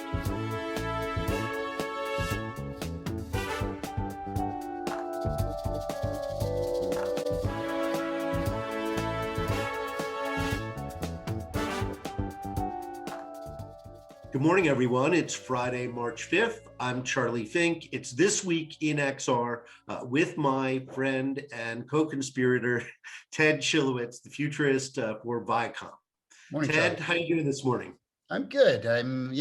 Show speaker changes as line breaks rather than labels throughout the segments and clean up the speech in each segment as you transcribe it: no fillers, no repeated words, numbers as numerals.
Good morning, everyone. It's Friday, March 5th. I'm Charlie Fink. It's This Week in XR with my friend and co-conspirator, Ted Schilowitz, the futurist for Viacom.
Morning,
Ted,
Charlie.
how are you doing this morning?
I'm good. I'm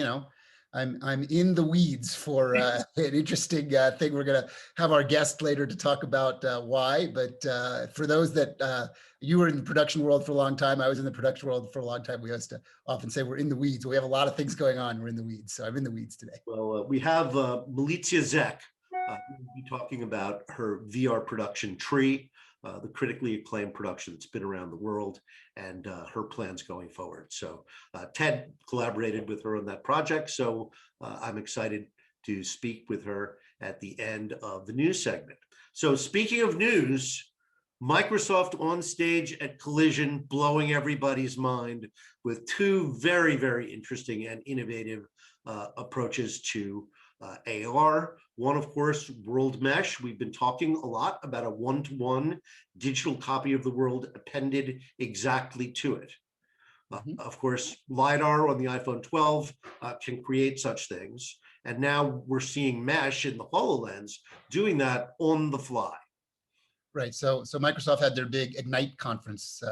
in the weeds for an interesting thing. We're going to have our guest later to talk about why. But for those that you were in the production world for a long time, I was in the production world for a long time. We used to often say we're in the weeds. We have a lot of things going on. We're in the weeds. So I'm in the weeds today.
Well, we have Milica Zec who will be talking about her VR production Tree, the critically acclaimed production that's been around the world, and her plans going forward. So Ted collaborated with her on that project. So I'm excited to speak with her at the end of the news segment. So speaking of news, Microsoft on stage at Collision, blowing everybody's mind with two very, very interesting and innovative approaches to AR. One, of course, World Mesh. We've been talking a lot about a one-to-one digital copy of the world appended exactly to it. Of course, LiDAR on the iPhone 12 can create such things. And now we're seeing Mesh in the HoloLens doing that on the fly.
Right. So Microsoft had their big Ignite conference,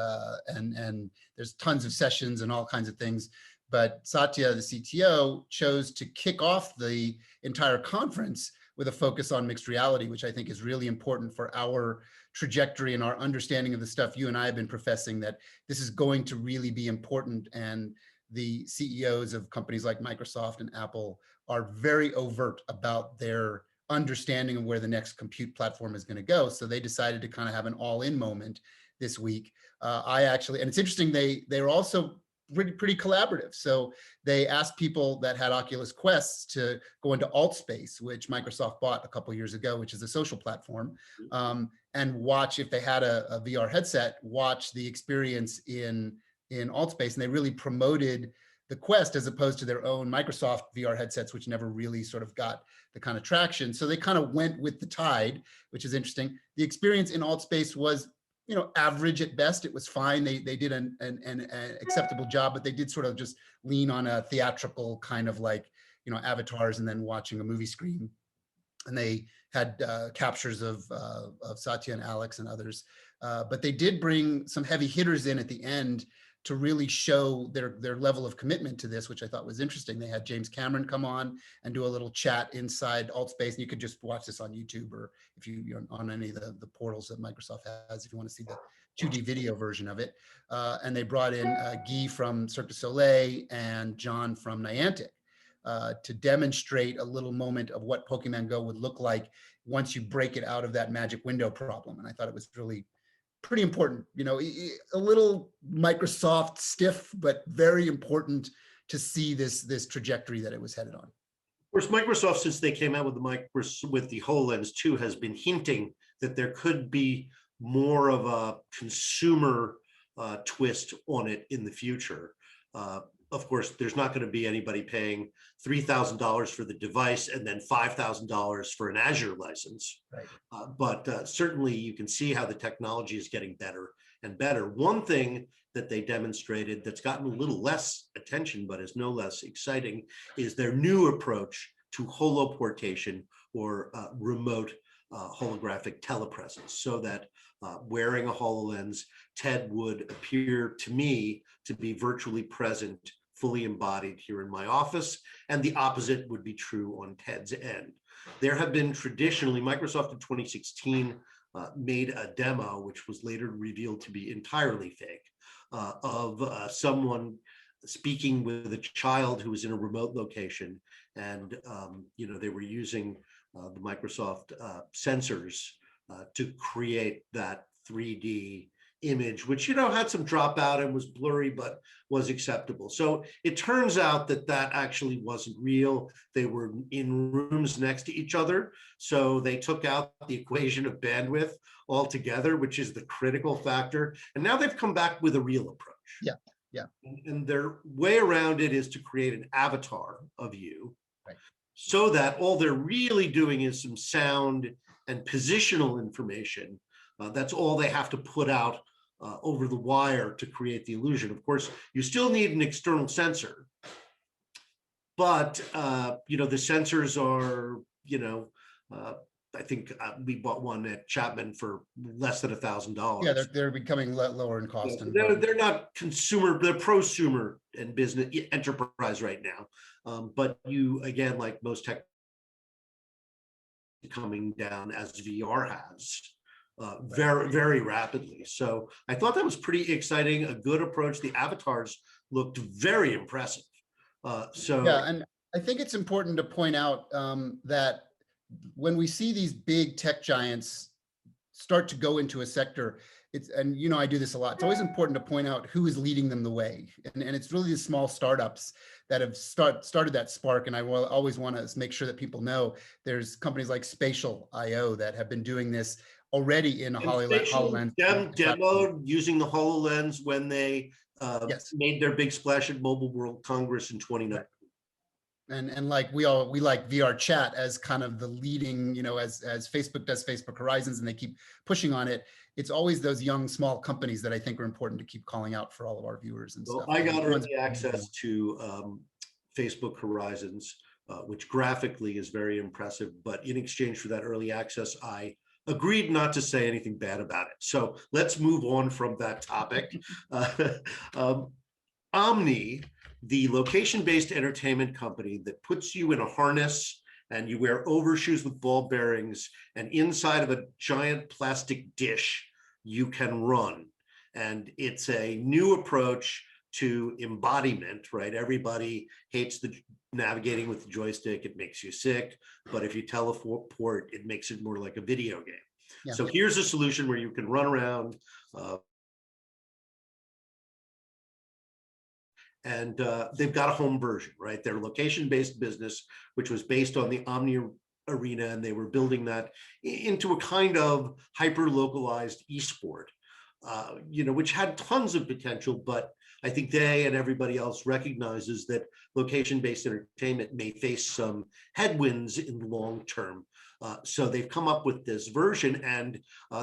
and there's tons of sessions and all kinds of things. But Satya, the CTO, chose to kick off the entire conference with a focus on mixed reality, which I think is really important for our trajectory and our understanding of the stuff you and I have been professing, that this is going to really be important. And the CEOs of companies like Microsoft and Apple are very overt about their understanding of where the next compute platform is going to go. So they decided to kind of have an all-in moment this week. And it's interesting, they were also pretty collaborative. So they asked people that had Oculus Quests to go into AltSpace, which Microsoft bought a couple of years ago, which is a social platform, and watch, if they had a VR headset, watch the experience in AltSpace. And they really promoted the Quest as opposed to their own Microsoft VR headsets, which never really sort of got the kind of traction. So they kind of went with the tide, which is interesting. The experience in AltSpace was, average at best. It was fine. They did an acceptable job, but they did sort of just lean on a theatrical kind of like, avatars and then watching a movie screen. And they had captures of Satya and Alex and others. But they did bring some heavy hitters in at the end to really show their level of commitment to this, which I thought was interesting. They had James Cameron come on and do a little chat inside AltSpace, and you could just watch this on YouTube, or if you're on any of the portals that Microsoft has, if you want to see the 2D video version of it. And they brought in Guy from Cirque du Soleil and John from Niantic to demonstrate a little moment of what Pokemon Go would look like once you break it out of that magic window problem. And I thought it was really pretty important, a little Microsoft stiff, but very important to see this trajectory that it was headed on.
Of course, Microsoft, since they came out with the HoloLens 2, has been hinting that there could be more of a consumer twist on it in the future. Of course, there's not going to be anybody paying $3,000 for the device and then $5,000 for an Azure license.
Right.
But certainly you can see how the technology is getting better and better. One thing that they demonstrated that's gotten a little less attention, but is no less exciting, is their new approach to holoportation, or remote holographic telepresence, so that wearing a HoloLens, Ted would appear to me to be virtually present, fully embodied here in my office, and the opposite would be true on Ted's end. There have been traditionally, Microsoft in 2016 made a demo, which was later revealed to be entirely fake, of someone speaking with a child who was in a remote location, and they were using the Microsoft sensors to create that 3D image, which had some dropout and was blurry, but was acceptable. So it turns out that actually wasn't real. They were in rooms next to each other, so they took out the equation of bandwidth altogether, which is the critical factor. And now they've come back with a real approach.
Yeah. Yeah.
And their way around it is to create an avatar of you,
Right.
so that all they're really doing is some sound and positional information. That's all they have to put out over the wire to create the illusion. Of course, you still need an external sensor, but the sensors are, I think we bought one at Chapman for less than $1,000.
Yeah, they're becoming lower in cost.
Yeah, they're not consumer, they're prosumer and business enterprise right now. But you, again, like most tech, coming down as VR has very, very rapidly. So I thought that was pretty exciting, a good approach. The avatars looked very impressive.
Yeah, and I think it's important to point out that when we see these big tech giants start to go into a sector, and I do this a lot, it's always important to point out who is leading them the way. And it's really the small startups that have started that spark. And I will always want to make sure that people know there's companies like Spatial IO that have been doing this already in a HoloLens.
Demoed using the HoloLens when they
yes.
made their big splash at Mobile World Congress in 2019.
And like we like VR chat as kind of the leading, as Facebook does Facebook Horizons, and they keep pushing on it. It's always those young, small companies that I think are important to keep calling out for all of our viewers and stuff.
I got early access to Facebook Horizons, which graphically is very impressive. But in exchange for that early access, I agreed not to say anything bad about it. So let's move on from that topic. Omni, the location-based entertainment company that puts you in a harness and you wear overshoes with ball bearings, and inside of a giant plastic dish, you can run. And it's a new approach to embodiment, right? Everybody hates the navigating with the joystick. It makes you sick. But if you teleport, it makes it more like a video game. Yeah. So here's a solution where you can run around, and they've got a home version, right? Their location-based business, which was based on the Omni Arena, and they were building that into a kind of hyper-localized esport, which had tons of potential, but I think they and everybody else recognizes that location-based entertainment may face some headwinds in the long term. So they've come up with this version, and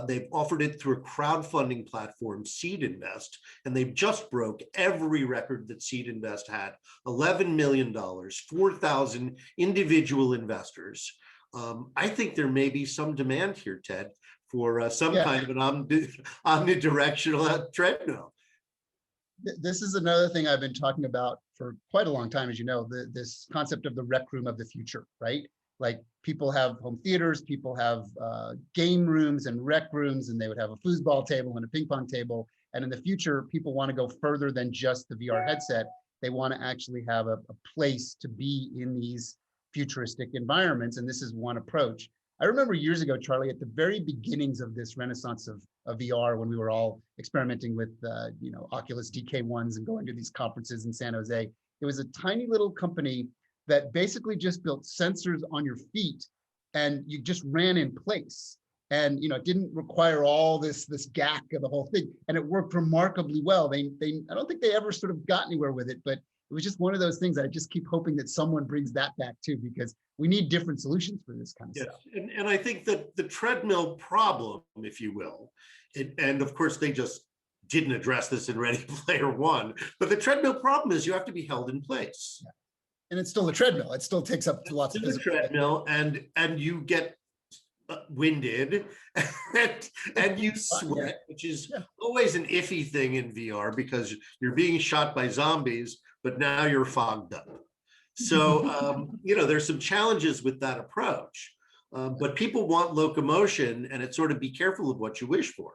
they've offered it through a crowdfunding platform, Seed Invest, and they've just broke every record that Seed Invest had. $11 million, 4,000 individual investors. I think there may be some demand here, Ted, for some kind of an omnidirectional treadmill.
This is another thing I've been talking about for quite a long time, as you know, this concept of the rec room of the future, right? Like people have home theaters, people have game rooms and rec rooms, and they would have a foosball table and a ping pong table. And in the future, people want to go further than just the VR headset. They want to actually have a place to be in these futuristic environments. And this is one approach. I remember years ago, Charlie, at the very beginnings of this renaissance of VR, when we were all experimenting with Oculus DK1s and going to these conferences in San Jose, it was a tiny little company that basically just built sensors on your feet, and you just ran in place. And it didn't require all this gack of the whole thing, and it worked remarkably well. I don't think they ever sort of got anywhere with it, but it was just one of those things that I just keep hoping that someone brings that back too, because we need different solutions for this kind of stuff.
And I think that the treadmill problem, if you will, and of course they just didn't address this in Ready Player One, but the treadmill problem is you have to be held in place.
Yeah. And it's still a treadmill. It still takes up lots of physical
treadmill, and you get winded and you sweat, which is always an iffy thing in VR because you're being shot by zombies, but now you're fogged up. So, there's some challenges with that approach, but people want locomotion, and it's sort of be careful of what you wish for.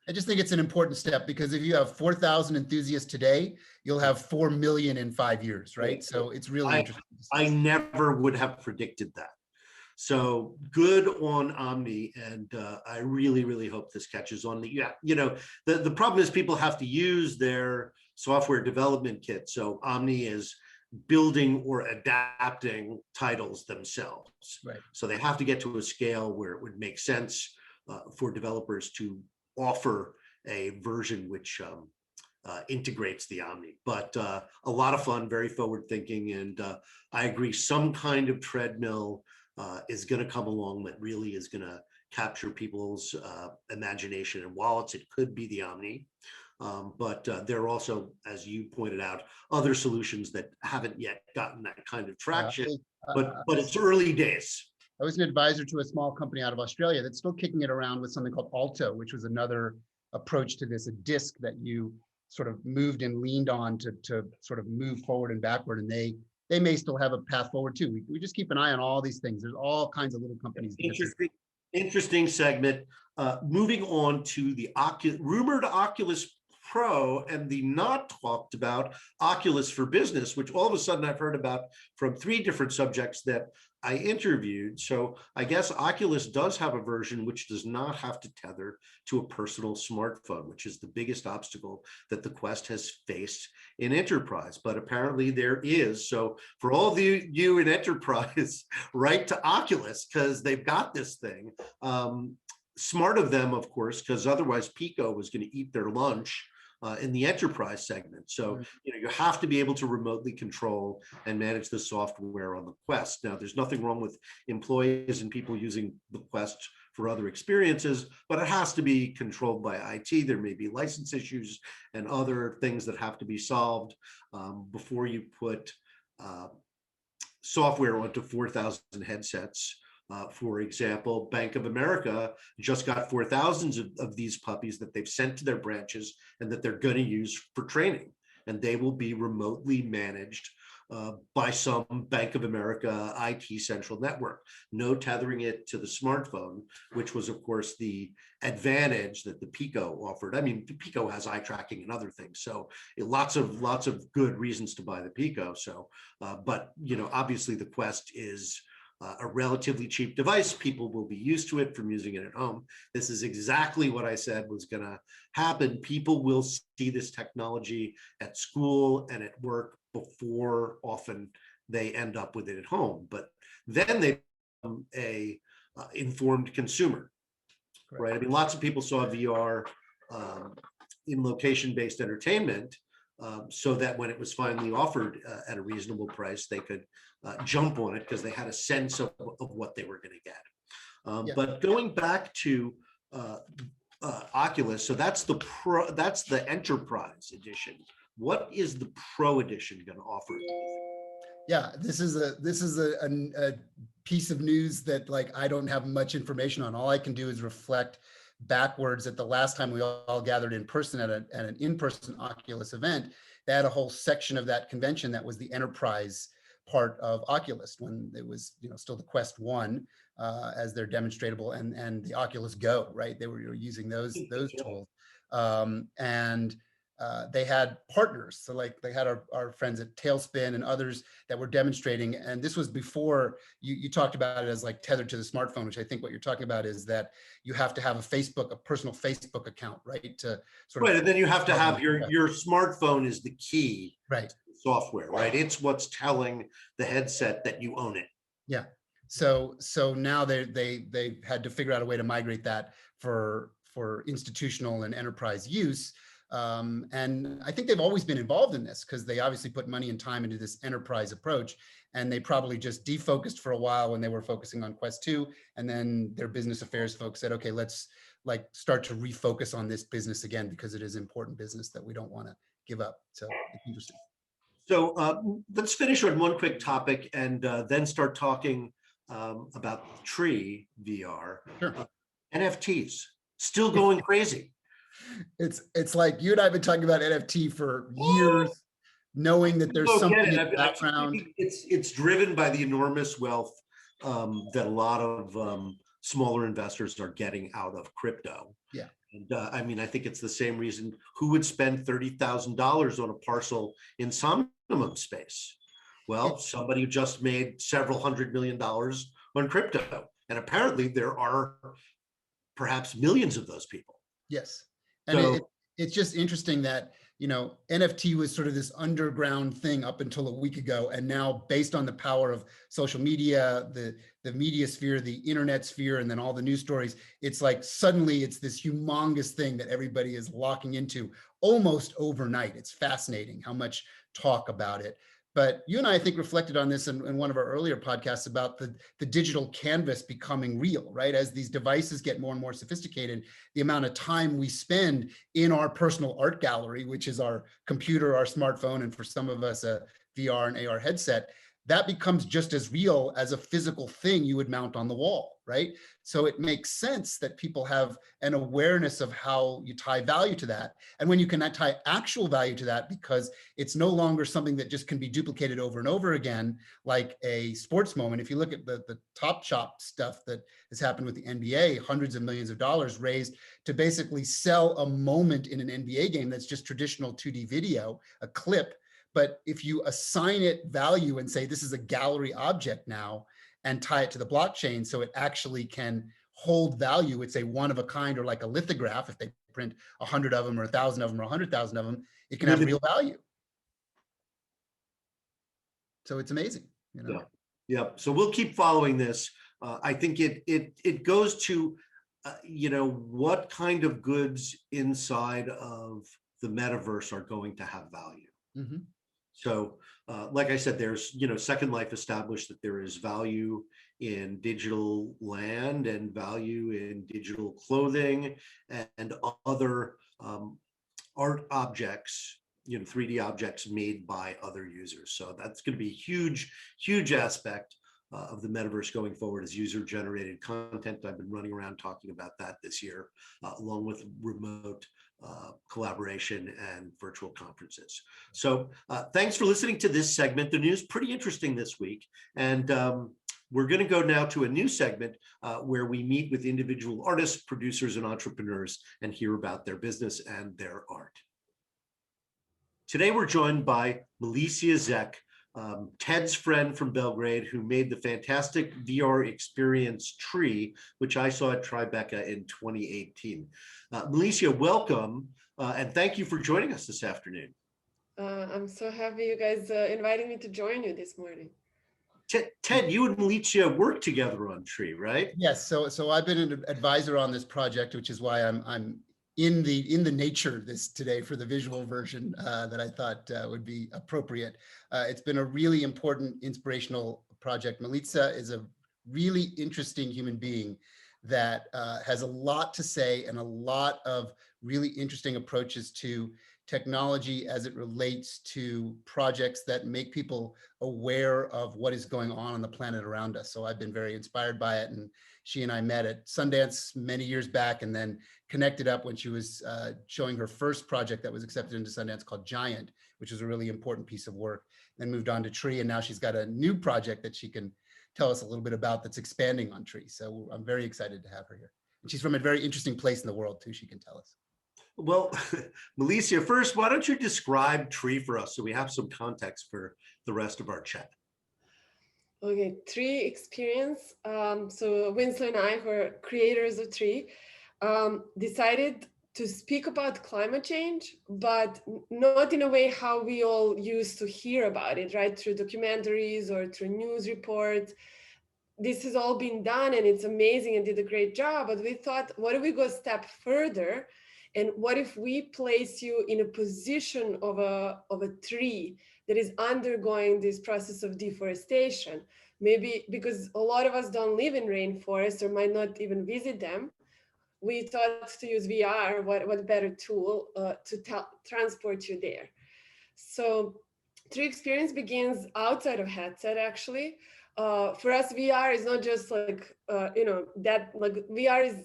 I just think it's an important step, because if you have 4,000 enthusiasts today, you'll have 4 million in 5 years, right? So it's really interesting.
I never would have predicted that. So good on Omni, and I really, really hope this catches on. The problem is people have to use their software development kit. So Omni is building or adapting titles themselves.
Right.
So they have to get to a scale where it would make sense for developers to offer a version which integrates the Omni. But a lot of fun, very forward thinking, and I agree. Some kind of treadmill is going to come along that really is going to capture people's imagination and wallets. It could be the Omni. But there are also, as you pointed out, other solutions that haven't yet gotten that kind of traction, but it's early days.
I was an advisor to a small company out of Australia that's still kicking it around with something called Alto, which was another approach to this, a disc that you sort of moved and leaned on to sort of move forward and backward. And they may still have a path forward too. We just keep an eye on all these things. There's all kinds of little companies.
Interesting segment. Moving on to the rumored Oculus Pro and the not talked about Oculus for Business, which all of a sudden I've heard about from 3 different subjects that I interviewed. So I guess Oculus does have a version which does not have to tether to a personal smartphone, which is the biggest obstacle that the Quest has faced in enterprise. But apparently there is. So for all of you in enterprise, write to Oculus because they've got this thing. Smart of them, of course, because otherwise Pico was going to eat their lunch in the enterprise segment. So, you have to be able to remotely control and manage the software on the Quest. Now, there's nothing wrong with employees and people using the Quest for other experiences, but it has to be controlled by IT. There may be license issues and other things that have to be solved before you put software onto 4,000 headsets. For example, Bank of America just got 4,000 of these puppies that they've sent to their branches and that they're going to use for training. And they will be remotely managed by some Bank of America IT central network. No tethering it to the smartphone, which was, of course, the advantage that the Pico offered. I mean, the Pico has eye tracking and other things. So lots of good reasons to buy the Pico. So, but, obviously the Quest is a relatively cheap device. People will be used to it from using it at home. This is exactly what I said was going to happen. People will see this technology at school and at work before often they end up with it at home. But then they become a informed consumer, right? I mean, lots of people saw VR in location-based entertainment so that when it was finally offered at a reasonable price, they could jump on it because they had a sense of what they were going to get. But going back to Oculus, so that's the enterprise edition. What is the Pro edition going to offer?
Yeah, this is a piece of news that I don't have much information on. All I can do is reflect backwards at the last time we all gathered in person at an in-person Oculus event. They had a whole section of that convention that was the enterprise part of Oculus, when it was still the Quest 1 as their demonstratable and the Oculus Go, right? They were using those tools. And they had partners. So they had our friends at Tailspin and others that were demonstrating. And this was before you talked about it as tethered to the smartphone, which I think what you're talking about is that you have to have a personal Facebook account, right? To sort of,
and then you have to have your smartphone is the key,
right?
Software, right? It's what's telling the headset that you own it.
Yeah. So now they had to figure out a way to migrate that for institutional and enterprise use. And I think they've always been involved in this because they obviously put money and time into this enterprise approach, and they probably just defocused for a while when they were focusing on Quest 2. And then their business affairs folks said, okay, let's start to refocus on this business again, because it is important business that we don't want to give up. So it's interesting.
So let's finish on one quick topic and then start talking about Tree VR.
Sure.
NFTs still going crazy.
It's like you and I have been talking about NFT for years, knowing that there's something in the background.
It's driven by the enormous wealth that a lot of smaller investors are getting out of crypto.
Yeah.
And I mean, I think it's the same reason who would spend $30,000 on a parcel in Somnium space. Well, somebody who just made several $100 million on crypto. And apparently there are perhaps millions of those people.
Yes. And it's just interesting that NFT was sort of this underground thing up until a week ago. And now, based on the power of social media, the media sphere, the internet sphere, and then all the news stories, it's like suddenly it's this humongous thing that everybody is locking into almost overnight. It's fascinating how much talk about it. But you and I think, reflected on this in one of our earlier podcasts about the digital canvas becoming real, right? As these devices get more and more sophisticated, the amount of time we spend in our personal art gallery, which is our computer, our smartphone, and for some of us, a VR and AR headset, that becomes just as real as a physical thing you would mount on the wall, right? So it makes sense that people have an awareness of how you tie value to that. And when you can tie actual value to that, because it's no longer something that just can be duplicated over and over again, like a sports moment. If you look at the Top Shop stuff that has happened with the NBA, hundreds of millions of dollars raised to basically sell a moment in an NBA game that's just traditional 2D video, a clip. But if you assign it value and say, this is a gallery object now, and tie it to the blockchain so it actually can hold value, it's a one of a kind, or like a lithograph, if they print 100 of them or 1,000 of them or 100,000 of them, it can have real value. So it's amazing.
Yeah. So we'll keep following this. I think it goes to, what kind of goods inside of the metaverse are going to have value.
Mm-hmm.
So, like I said, there's, Second Life established that there is value in digital land and value in digital clothing and other art objects, 3D objects made by other users. So that's going to be a huge, huge aspect of the metaverse going forward, is user-generated content. I've been running around talking about that this year, along with remote collaboration and virtual conferences. So thanks for listening to this segment. The news pretty interesting this week. And we're going to go now to a new segment where we meet with individual artists, producers, and entrepreneurs and hear about their business and their art. Today, we're joined by Milica Zec, Ted's friend from Belgrade, who made the fantastic VR experience Tree, which I saw at Tribeca in 2018. Milica, welcome, and thank you for joining us this afternoon.
I'm so happy you guys invited me to join you this morning.
Ted, you and Milica worked together on Tree, right?
Yes. So I've been an advisor on this project, which is why I'm in the nature this today for the visual version that I thought would be appropriate. It's been a really important, inspirational project. Milica is a really interesting human being that has a lot to say and a lot of really interesting approaches to technology as it relates to projects that make people aware of what is going on the planet around us. So I've been very inspired by it. And she and I met at Sundance many years back, and then connected up when she was showing her first project that was accepted into Sundance called Giant, which was a really important piece of work. Then moved on to Tree, and now she's got a new project that she can tell us a little bit about that's expanding on Tree. So I'm very excited to have her here. And she's from a very interesting place in the world too, she can tell us.
Well, Milica, first, why don't you describe Tree for us so we have some context for the rest of our chat?
Okay, Tree experience. So Winslow and I, who are creators of Tree, decided to speak about climate change, but not in a way how we all used to hear about it, right? Through documentaries or through news reports. This has all been done and it's amazing and did a great job, but we thought, what if we go a step further? And what if we place you in a position of a tree that is undergoing this process of deforestation? Maybe because a lot of us don't live in rainforests or might not even visit them. We thought to use VR, what better tool to transport you there. So Tree experience begins outside of headset, actually. For us, VR is not just like, VR is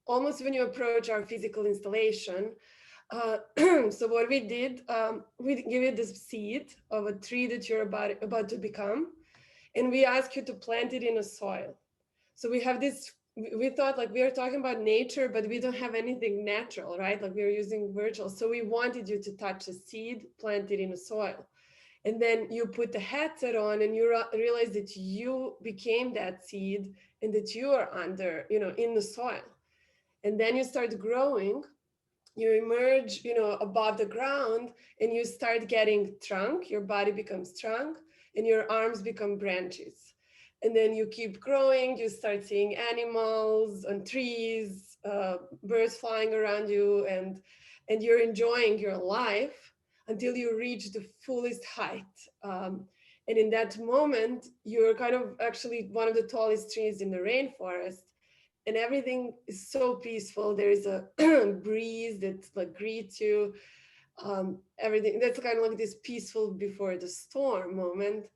almost when you approach our physical installation. So what we did, we give you this seed of a tree that you're about to become, and we ask you to plant it in a soil. So we have this, we thought like we are talking about nature, but we don't have anything natural, right? Like we're using virtual. So we wanted you to touch a seed, plant it in a soil. And then you put the headset on and you realize that you became that seed and that you are under, in the soil. And then you start growing. you emerge, above the ground, and you start getting trunk, your body becomes trunk, and your arms become branches. And then you keep growing, you start seeing animals on trees, birds flying around you, and you're enjoying your life until you reach the fullest height. And in that moment, you're kind of actually one of the tallest trees in the rainforest, and everything is so peaceful. There is a breeze that like greets you. Everything that's kind of like this peaceful before the storm moment.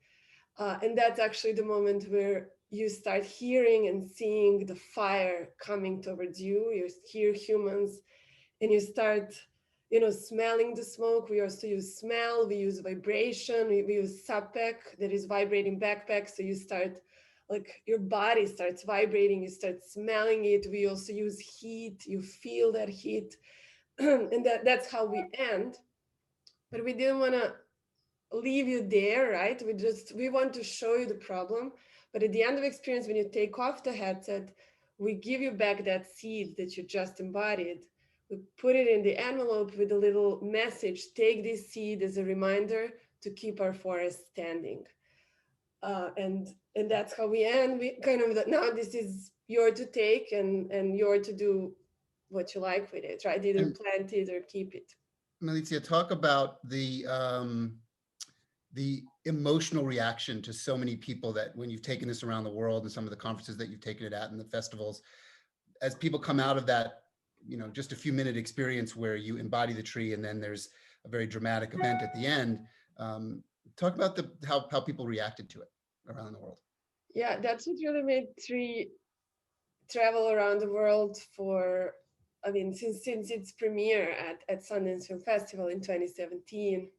And that's actually the moment where you start hearing and seeing the fire coming towards you. You hear humans, and you start, smelling the smoke. We also use smell, we use vibration, we use SAPEC, that is vibrating backpack. So you start, like your body starts vibrating, you start smelling it. We also use heat, you feel that heat. And that's how we end. But we didn't want to leave you there, right? We want to show you the problem. But at the end of experience, when you take off the headset, we give you back that seed that you just embodied. We put it in the envelope with a little message: take this seed as a reminder to keep our forest standing. And that's how we end. We kind of, now this is yours to take, and yours to do what you like with it, right? Either plant it or keep it.
Milica, talk about the emotional reaction to so many people that when you've taken this around the world and some of the conferences that you've taken it at and the festivals, as people come out of that, just a few minute experience where you embody the tree and then there's a very dramatic event at the end. Talk about how people reacted to it around the world.
Yeah, that's what really made Tree travel around the world for, since its premiere at Sundance Film Festival in 2017.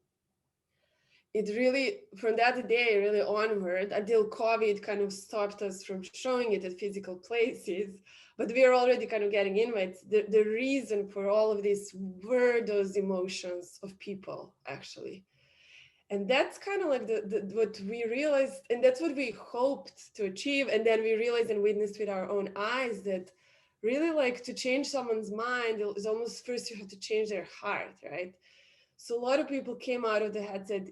It really, from that day really onward, until COVID kind of stopped us from showing it at physical places, but we are already kind of getting invites. The reason for all of this were those emotions of people, actually. And that's kind of like what we realized, and that's what we hoped to achieve. And then we realized and witnessed with our own eyes that really, like, to change someone's mind is almost first you have to change their heart, right? So a lot of people came out of the headset.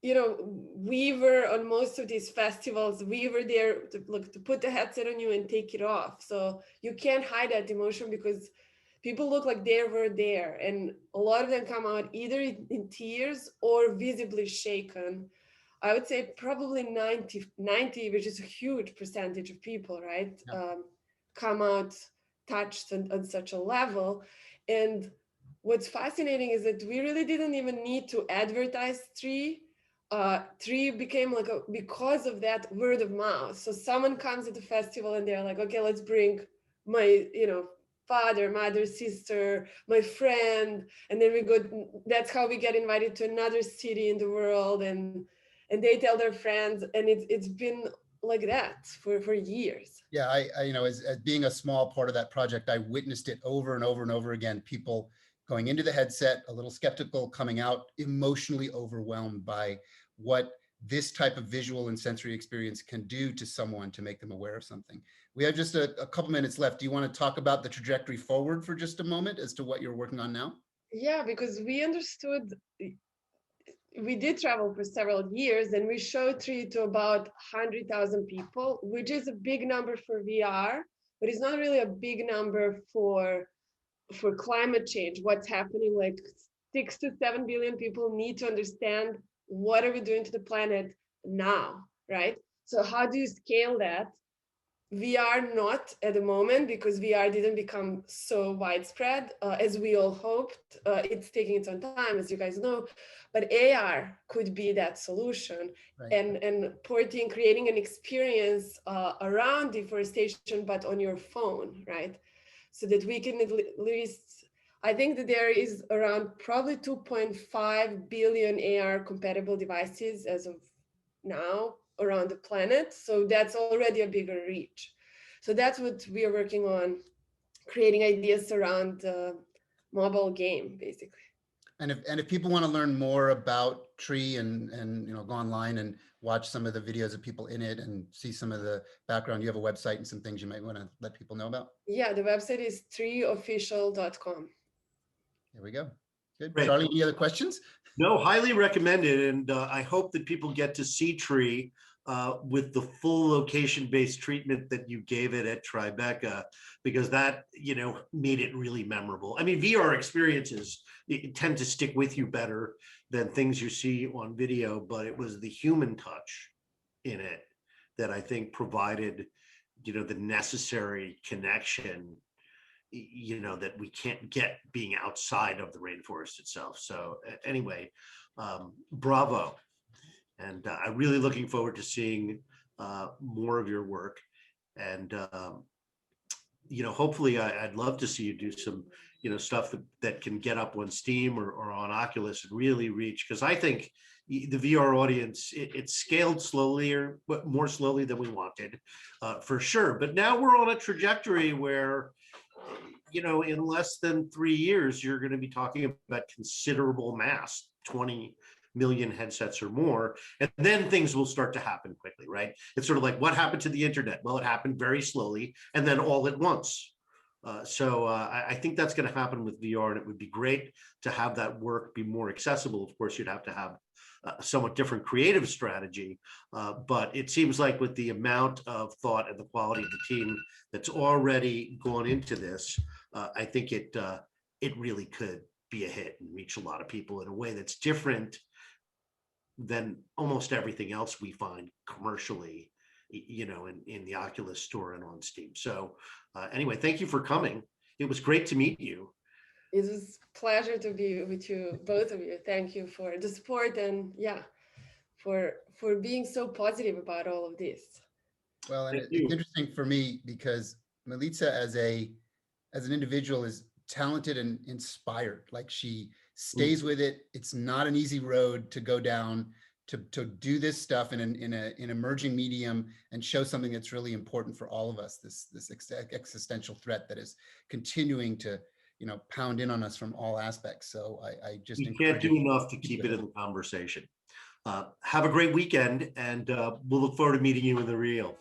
We were on most of these festivals, we were there to put the headset on you and take it off. So you can't hide that emotion because people look like they were there. And a lot of them come out either in tears or visibly shaken. I would say probably 90, which is a huge percentage of people, right? Yeah. Come out touched on such a level. And what's fascinating is that we really didn't even need to advertise Tree. Tree became because of that word of mouth. So someone comes at the festival and they're like, okay, let's bring my, father, mother, sister, my friend. And then that's how we get invited to another city in the world. And they tell their friends, and it's been like that for years.
Yeah, I as being a small part of that project, I witnessed it over and over and over again. People going into the headset, a little skeptical, coming out emotionally overwhelmed by what this type of visual and sensory experience can do to someone to make them aware of something. We have just a couple minutes left. Do you want to talk about the trajectory forward for just a moment as to what you're working on now?
Yeah, because we understood, we did travel for several years, and we showed Tree to about 100,000 people, which is a big number for VR, but it's not really a big number for climate change. What's happening, like 6 to 7 billion people need to understand what are we doing to the planet now, right? So how do you scale that? VR not at the moment, because VR didn't become so widespread as we all hoped. It's taking its own time, as you guys know, but AR could be that solution. Right. And creating an experience around deforestation, but on your phone, right? So that we can at least, I think that there is around probably 2.5 billion AR compatible devices as of now around the planet. So that's already a bigger reach. So that's what we are working on, creating ideas around the mobile game, basically.
And if people want to learn more about Tree and go online and watch some of the videos of people in it and see some of the background, you have a website and some things you might want to let people know about?
Yeah, the website is treeofficial.com.
There we go. Good.
Great.
Charlie, any other questions?
No, highly recommended. And I hope that people get to see Tree with the full location-based treatment that you gave it at Tribeca, because that, made it really memorable. I mean, VR experiences tend to stick with you better than things you see on video, but it was the human touch in it that I think provided, the necessary connection, that we can't get being outside of the rainforest itself. So anyway, bravo. And I'm really looking forward to seeing more of your work. And, hopefully I'd love to see you do some, stuff that can get up on Steam or on Oculus and really reach, because I think the VR audience, it's scaled slowly, or more slowly than we wanted, for sure. But now we're on a trajectory where, in less than 3 years, you're going to be talking about considerable mass, 20 million headsets or more, and then things will start to happen quickly, right? It's sort of like what happened to the internet? Well, it happened very slowly and then all at once. So I think that's going to happen with VR, and it would be great to have that work be more accessible. Of course, you'd have to have a somewhat different creative strategy, but it seems like with the amount of thought and the quality of the team that's already gone into this, I think it really could be a hit and reach a lot of people in a way that's different than almost everything else we find commercially, in the Oculus store and on Steam. So anyway, thank you for coming. It was great to meet you.
It was a pleasure to be with you, both of you. Thank you for the support and for being so positive about all of this.
Well, and it's interesting for me because Milica as an individual is talented and inspired. Like, she stays with it. It's not an easy road to go down to do this stuff in an emerging medium and show something that's really important for all of us. This existential threat that is continuing to pound in on us from all aspects. So I just
can't do enough to keep it in the conversation. Have a great weekend, and we'll look forward to meeting you in the real.